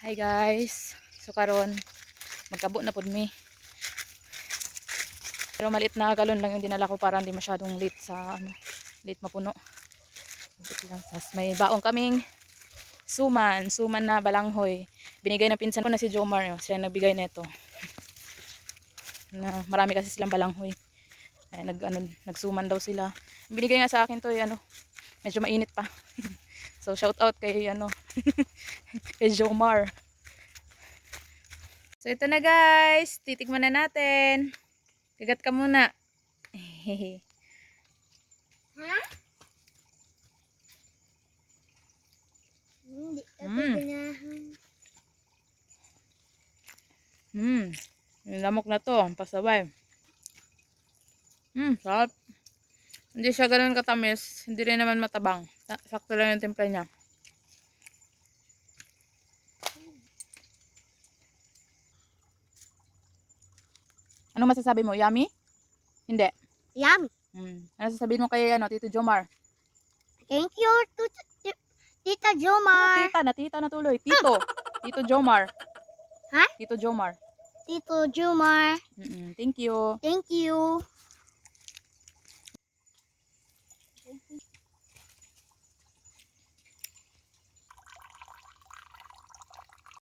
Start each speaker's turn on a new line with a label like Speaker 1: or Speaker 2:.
Speaker 1: Hi guys. So karon magkabo na pud mi. Pero maliit na galon lang yung dinala ko para hindi masyadong late sa late mapuno. Maliit lang. Tas may baong kaming suman na balanghoy. Binigay ng pinsan ko na si Jomar, sila nagbigay nito. Na marami kasi silang balanghoy. Ay, nagsuman daw sila. Binigay nga sa akin to, medyo mainit pa. So shout out kay kay Jomar. So ito na guys, titikman na natin. Kagat ka muna.
Speaker 2: Ha? Hindi ako
Speaker 1: Mm.
Speaker 2: ganahan.
Speaker 1: Yung lamok na to, pasabay. Sarap. Hindi siya ganun katamis, hindi rin naman matabang. Sakto lang yung timpla niya. Ano masasabi mo? Yummy? Hindi.
Speaker 2: Yum.
Speaker 1: Ano sasabihin mo kay Tito Jomar?
Speaker 2: Thank you to Tita Jomar.
Speaker 1: Tita na tuloy. Tito. Tito Jomar.
Speaker 2: Ha?
Speaker 1: Tito Jomar.
Speaker 2: Tito Jomar.
Speaker 1: Thank you.
Speaker 2: Thank you.